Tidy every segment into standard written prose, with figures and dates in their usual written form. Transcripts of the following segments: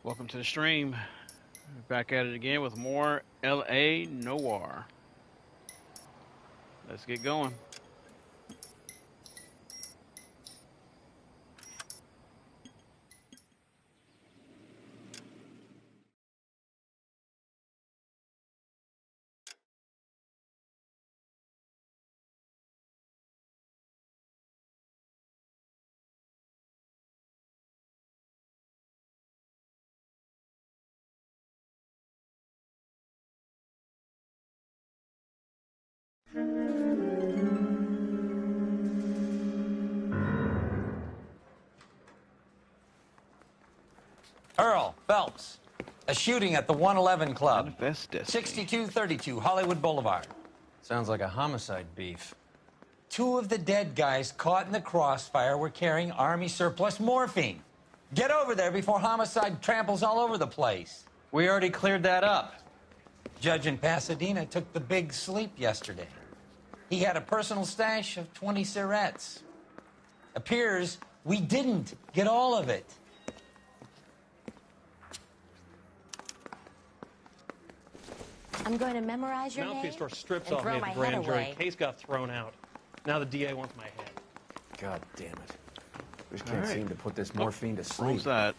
Welcome to the stream. We're back at it again with more LA Noire. Let's get going. Earl Phelps, a shooting at the 111 Club, Manifest Destiny. 6232 Hollywood Boulevard. Sounds like a homicide beef. Two of the dead guys caught in the crossfire were carrying Army surplus morphine. Get over there before homicide tramples all over the place. We already cleared that up. Judge in Pasadena took the big sleep yesterday. He had a personal stash of 20 cigarettes. Appears we didn't get all of it. I'm going to memorize your name. Mouthpiece store strips and off throw me at my the grand head jury. away. Case got thrown out. Now the DA wants my head. God damn it. We just can't seem to put this morphine to sleep. Wrong side.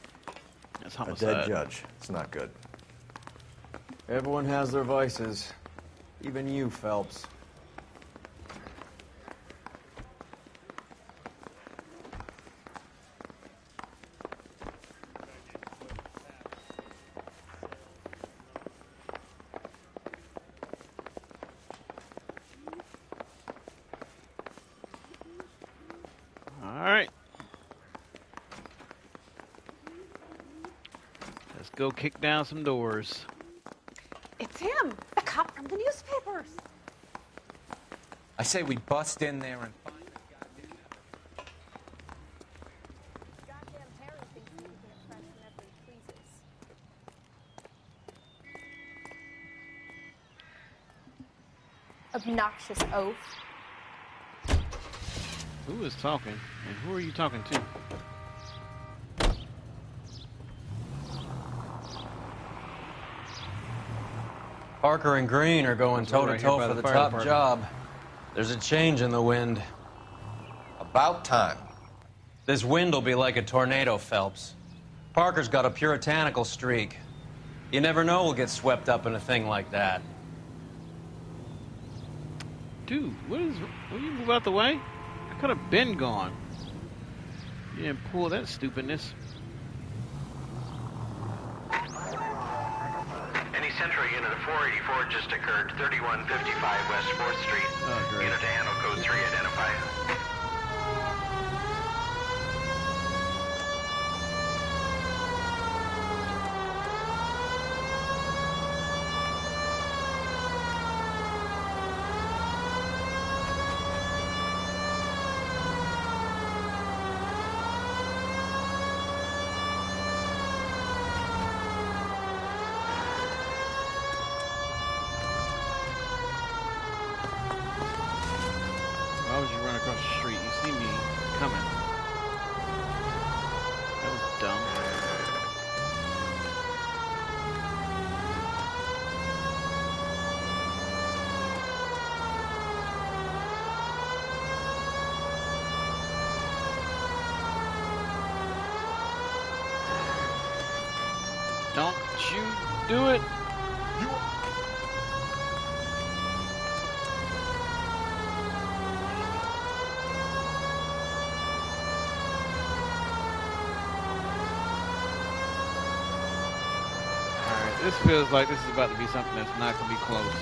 That's A homicide. dead judge. It's not good. Everyone has their vices. Even you, Phelps. All right. Let's go kick down some doors. It's him, the cop from the newspapers. I say we bust in there and find Goddamn Harry thinks he can get fresh whenever he pleases. Obnoxious oaf. Who is talking? And who are you talking to? Parker and Green are going Those are right here toe-to-toe by for the the fire top department. job. There's a change in the wind. About time. This wind will be like a tornado, Phelps. Parker's got a puritanical streak. You never know we'll get swept up in a thing like that. Dude, will you move out the way? I could have been gone. You didn't pull that stupidness. Any Central unit of 484 just occurred, 3155 West 4th Street. Oh, great. Unit to handle code 3 identified. Why would you run across the street? You see me coming. That was dumb. Don't you do it. Alright, this feels like this is about to be something that's not going to be close.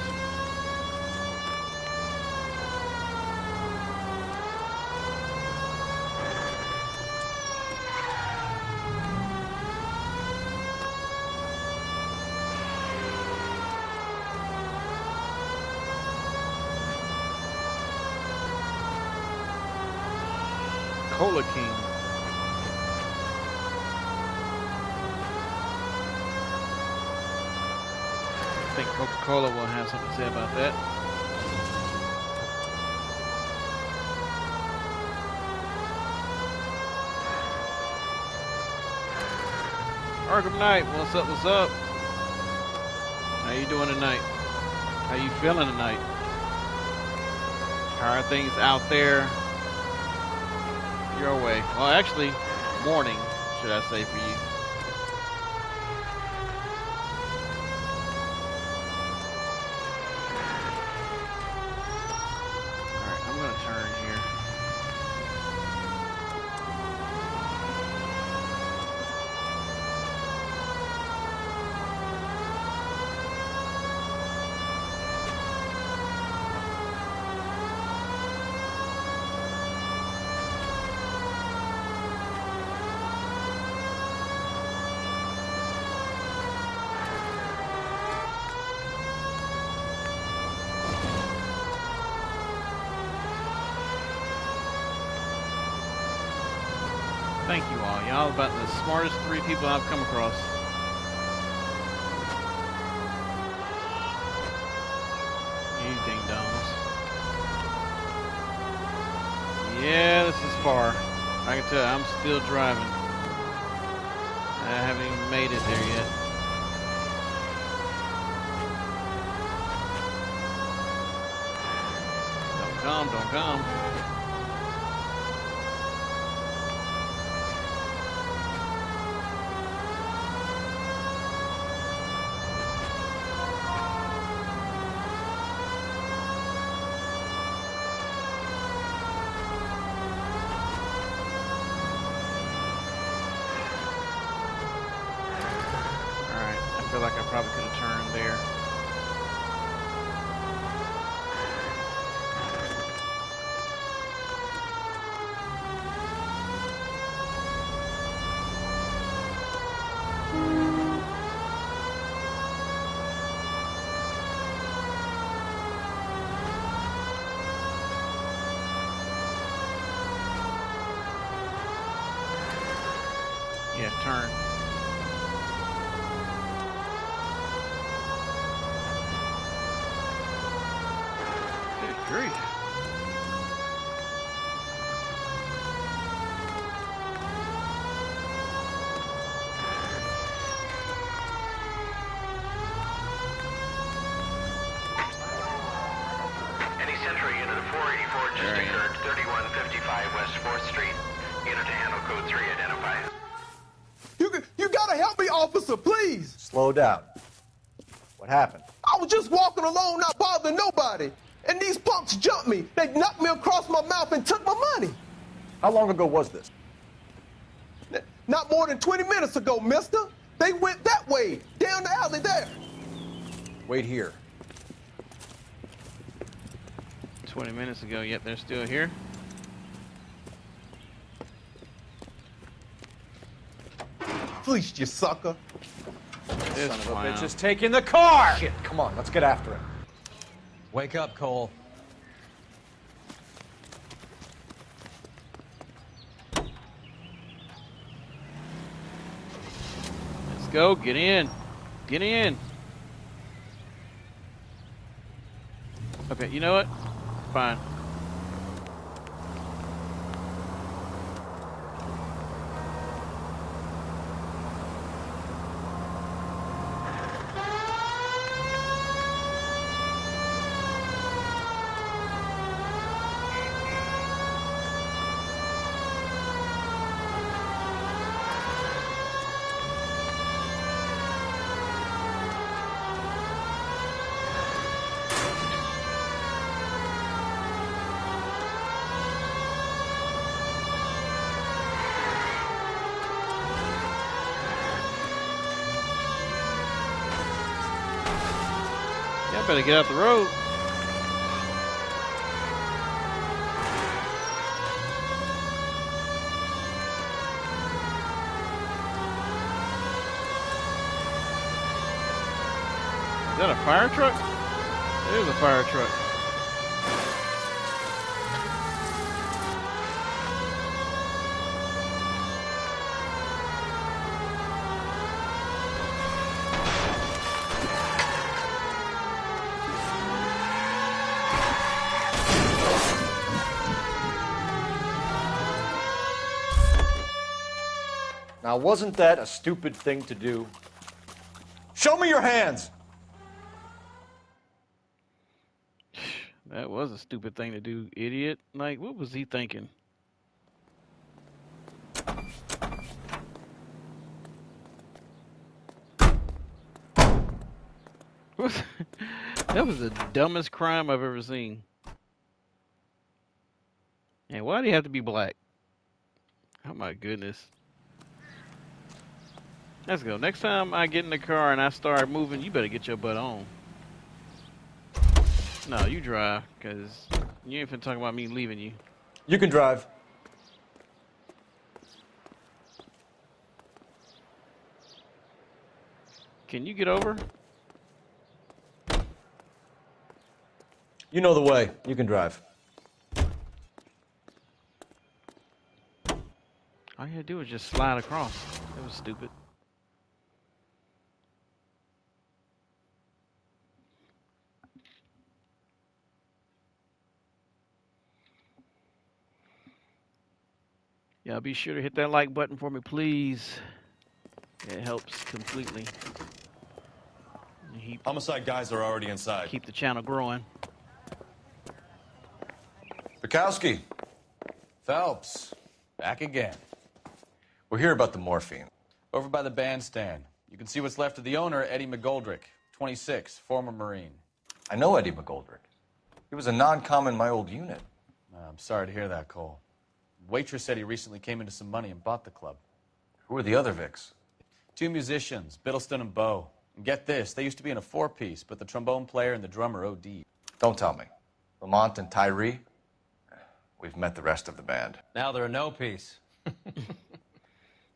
Cola King. I think Coca-Cola will have something to say about that. Arkham Knight, what's up, what's up? How you doing tonight? How you feeling tonight? How are things out there your way? Well, actually, morning, should I say, for you. Alright, I'm going to turn here. Thank you all. Y'all about the smartest 3 people I've come across. You ding-dongs. Yeah, this is far. I can tell I'm still driving. I haven't even made it there yet. Don't come, don't come. I feel like I probably could have turned there. Yeah, turn. Great. Any Central unit of 484 just occurred, 3155 West 4th Street. Unit to handle code 3, identify. You gotta help me, officer, please. Slow down. What happened? I was just walking along, not bothering nobody. And these punks jumped me. They knocked me across my mouth and took my money. How long ago was this? Not more than 20 minutes ago, mister. They went that way, down the alley there. Wait here. 20 minutes ago, yet they're still here. Fleeced you, sucker. This Son of a clown. bitch is taking the car! Shit, come on, let's get after him. Wake up, Cole. Let's go. Get in. Get in. Okay, you know what? Fine. I better get out the road. Is that a fire truck? It is a fire truck. Now, wasn't that a stupid thing to do? Show me your hands! That was a stupid thing to do, idiot. Like, what was he thinking? That was the dumbest crime I've ever seen. And why do you have to be black? Oh my goodness. Let's go. Next time I get in the car and I start moving, you better get your butt on. No, you drive, because you ain't finna talk about me leaving you. You can drive. Can you get over? You know the way. You can drive. All you had to do was just slide across. That was stupid. Yeah, be sure to hit that like button for me, please. It helps completely. Homicide guys are already inside. Keep the channel growing. Bukowski. Phelps, back again. We're here about the morphine. Over by the bandstand. You can see what's left of the owner, Eddie McGoldrick, 26, former Marine. I know Eddie McGoldrick. He was a non-com in my old unit. I'm sorry to hear that, Cole. Waitress said he recently came into some money and bought the club. Who are the other Vics? 2 musicians, Biddleston and Bowe. And get this, they used to be in a 4-piece, but the trombone player and the drummer OD'd. Don't tell me. Lamont and Tyree? We've met the rest of the band. Now they're a no-piece. Do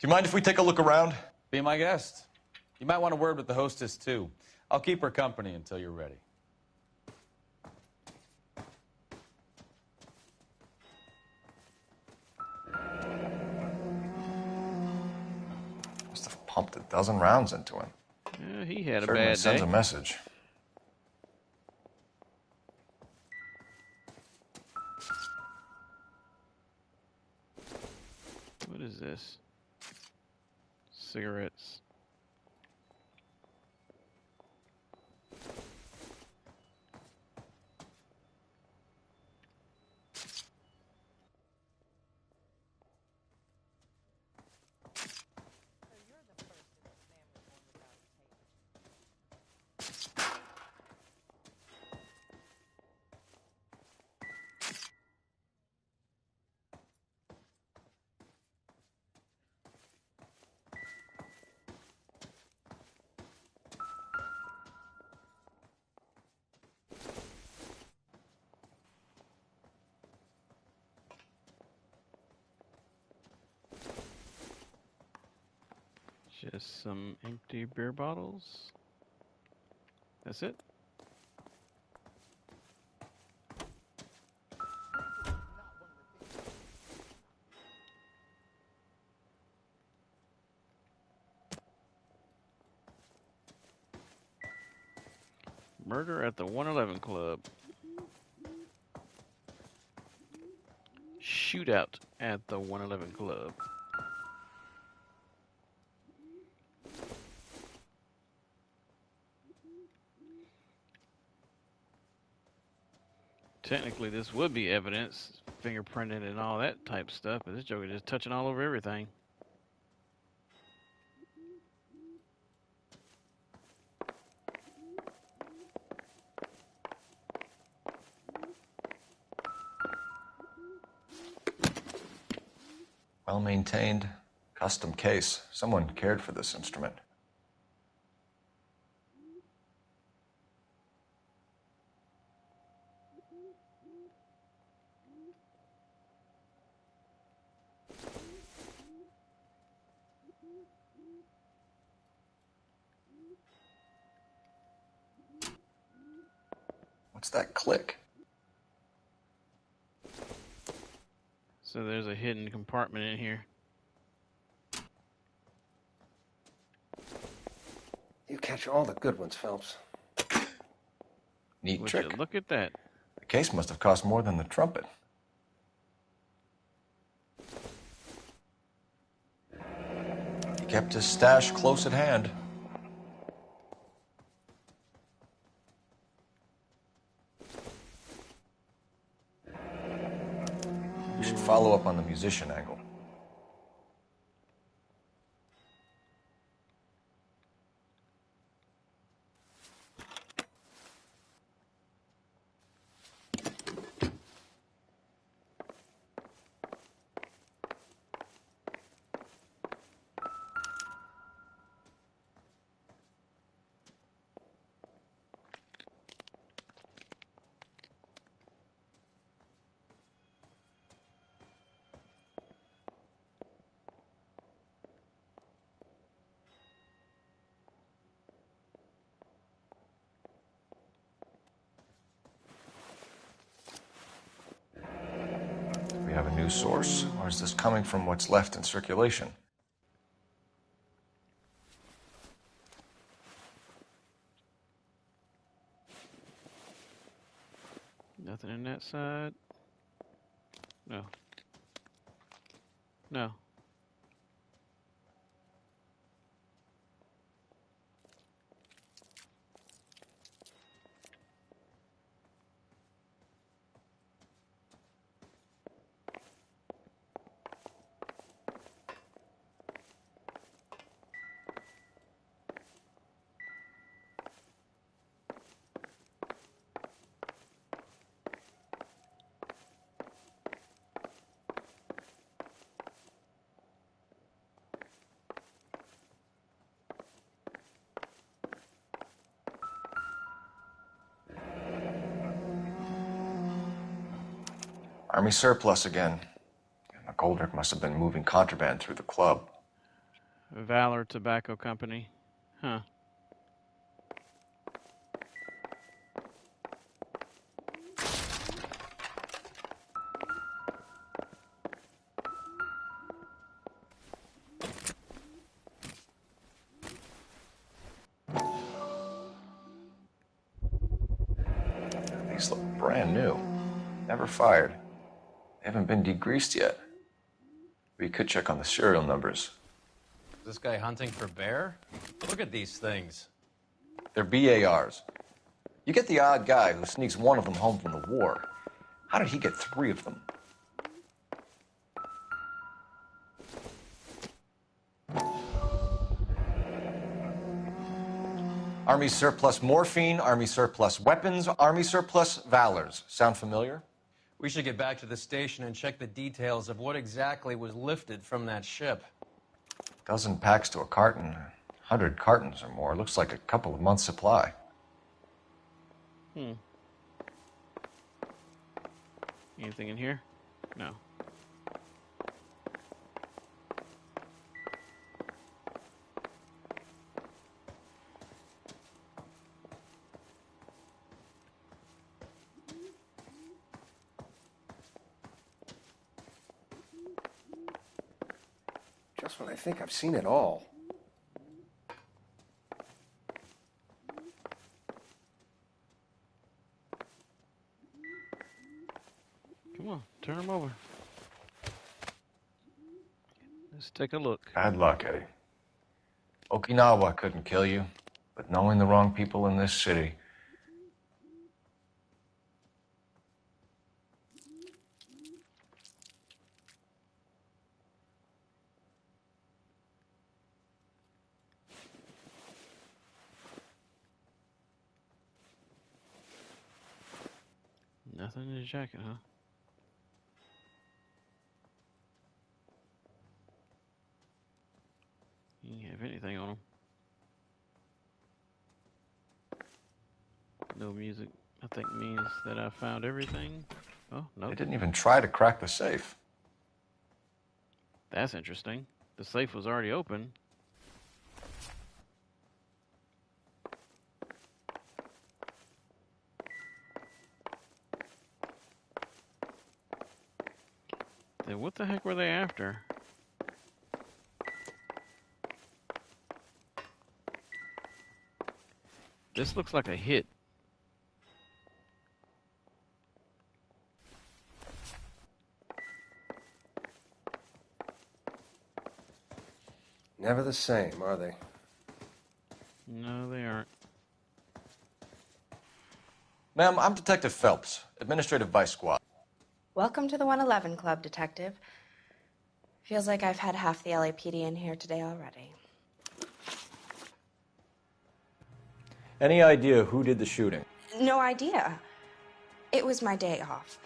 you mind if we take a look around? Be my guest. You might want a word with the hostess, too. I'll keep her company until you're ready. Must have pumped a dozen rounds into him. Yeah, he had a Certainly bad sends day. a message. What is this? Cigarettes. Just some empty beer bottles. That's it. Murder at the 111 Club. Shootout at the 111 Club. Technically, this would be evidence, fingerprinted and all that type stuff, but this joker just touching all over everything. Well-maintained, custom case. Someone cared for this instrument. What's that click? So there's a hidden compartment in here. You catch all the good ones, Phelps. Neat Would trick. you look at that. The case must have cost more than the trumpet. Kept his stash close at hand. We should follow up on the musician angle. We have a new source, or is this coming from what's left in circulation? Nothing in that side. No. No. Army surplus again. McGoldrick must have been moving contraband through the club. Valor Tobacco Company. Huh. These look brand new. Never fired. They haven't been degreased yet. We could check on the serial numbers. Is this guy hunting for bear? Look at these things. They're BARs. You get the odd guy who sneaks one of them home from the war. How did he get 3 of them? Army surplus morphine, Army surplus weapons, Army surplus valors. Sound familiar? We should get back to the station and check the details of what exactly was lifted from that ship. 12 packs to a carton, 100 cartons or more. Looks like a couple of months' supply. Anything in here? No. Just when I think I've seen it all. Come on, turn them over. Let's take a look. Bad luck, Eddie. Okinawa couldn't kill you, but knowing the wrong people in this city. Nothing in his jacket, huh? He didn't have anything on him. No music, I think, means that I found everything. Oh, no. They didn't even try to crack the safe. That's interesting. The safe was already open. Then what the heck were they after? This looks like a hit. Never the same, are they? No, they aren't. Ma'am, I'm Detective Phelps, Administrative Vice Squad. Welcome to the 111 Club, Detective. Feels like I've had half the LAPD in here today already. Any idea who did the shooting? No idea. It was my day off.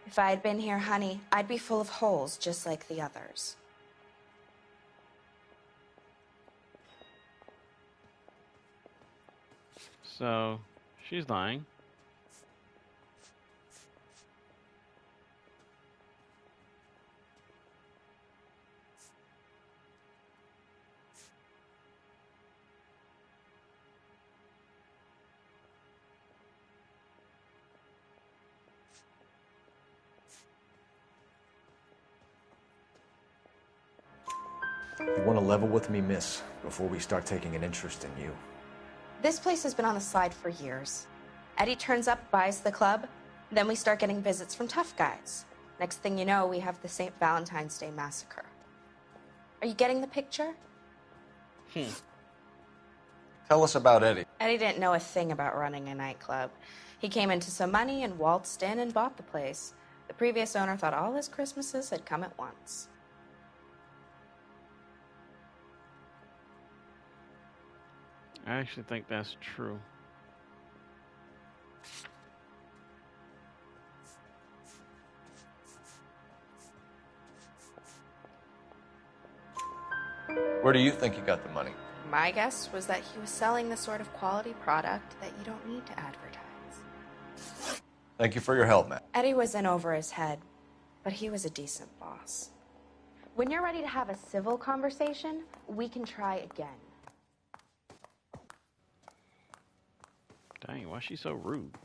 If I had been here, honey, I'd be full of holes just like the others. So, she's lying. You want to level with me, miss, before we start taking an interest in you? This place has been on the slide for years. Eddie turns up, buys the club, then we start getting visits from tough guys. Next thing you know, we have the St. Valentine's Day massacre. Are you getting the picture? Tell us about Eddie. Eddie didn't know a thing about running a nightclub. He came into some money and waltzed in and bought the place. The previous owner thought all his Christmases had come at once. I actually think that's true. Where do you think he got the money? My guess was that he was selling the sort of quality product that you don't need to advertise. Thank you for your help, Matt. Eddie was in over his head, but he was a decent boss. When you're ready to have a civil conversation, we can try again. Dang, why is she so rude?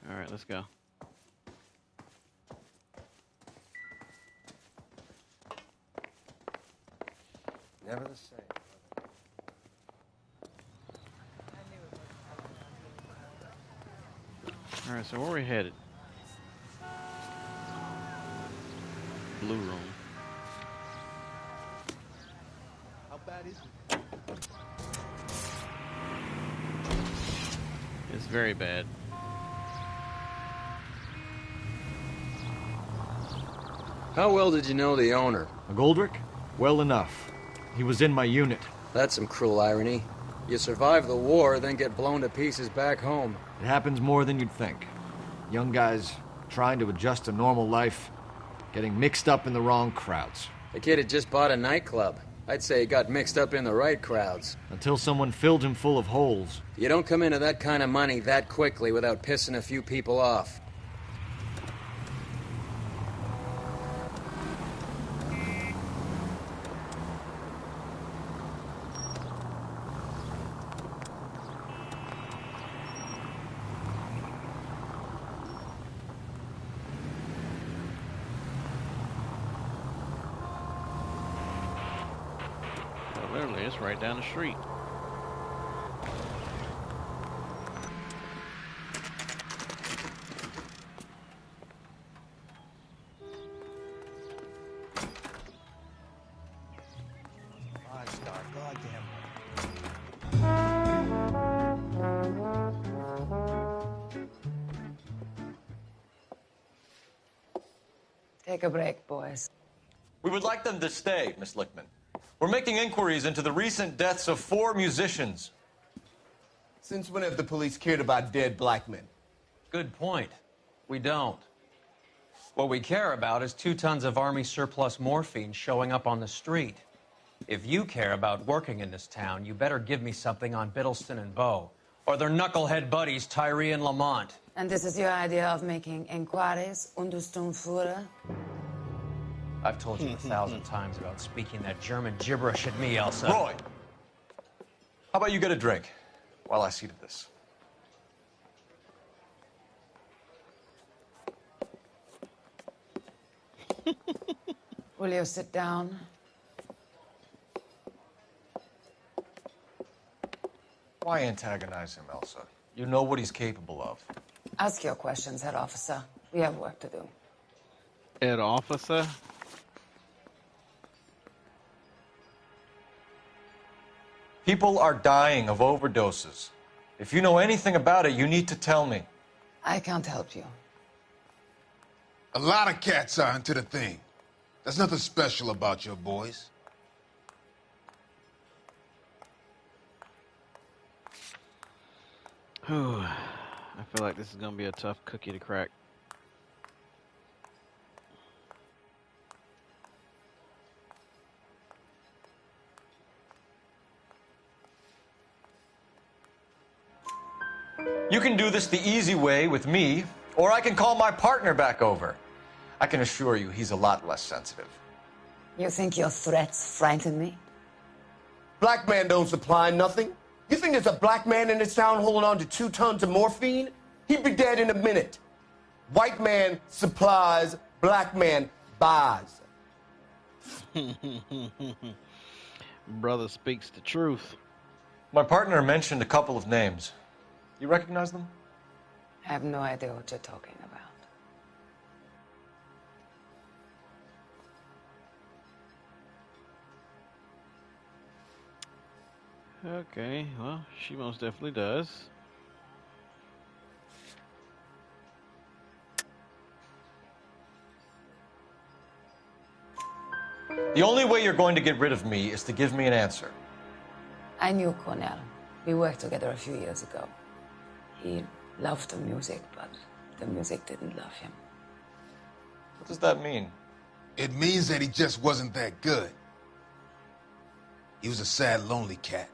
All right, let's go. Never the same. All right, so where are we headed? Blue room. How bad is it? It's very bad. How well did you know the owner? McGoldrick? Well enough. He was in my unit. That's some cruel irony. You survive the war, then get blown to pieces back home. It happens more than you'd think. Young guys trying to adjust to normal life, getting mixed up in the wrong crowds. The kid had just bought a nightclub. I'd say he got mixed up in the right crowds. Until someone filled him full of holes. You don't come into that kind of money that quickly without pissing a few people off. Literally, it's right down the street. Take a break, boys. We would like them to stay, Miss Lickman. We're making inquiries into the recent deaths of 4 musicians. Since when have the police cared about dead black men? Good point. We don't. What we care about is 2 tons of Army surplus morphine showing up on the street. If you care about working in this town, you better give me something on Biddleston and Bow, or their knucklehead buddies Tyree and Lamont. And this is your idea of making inquiries, Untersturmführer? I've told you 1,000 times about speaking that German gibberish at me, Elsa. Roy, how about you get a drink while I see to this? Will you sit down? Why antagonize him, Elsa? You know what he's capable of. Ask your questions, head officer. We have work to do. Head officer? People are dying of overdoses. If you know anything about it, you need to tell me. I can't help you. A lot of cats are into the thing. There's nothing special about your boys. Whew. I feel like this is going to be a tough cookie to crack. You can do this the easy way with me, or I can call my partner back over. I can assure you he's a lot less sensitive. You think your threats frighten me? Black man don't supply nothing. You think there's a black man in this town holding on to 2 tons of morphine? He'd be dead in a minute. White man supplies, black man buys. Brother speaks the truth. My partner mentioned a couple of names. You recognize them? I have no idea what you're talking about. Okay, well, she most definitely does. The only way you're going to get rid of me is to give me an answer. I knew Cornell. We worked together a few years ago. He loved the music, but the music didn't love him. What does that mean? It means that he just wasn't that good. He was a sad, lonely cat.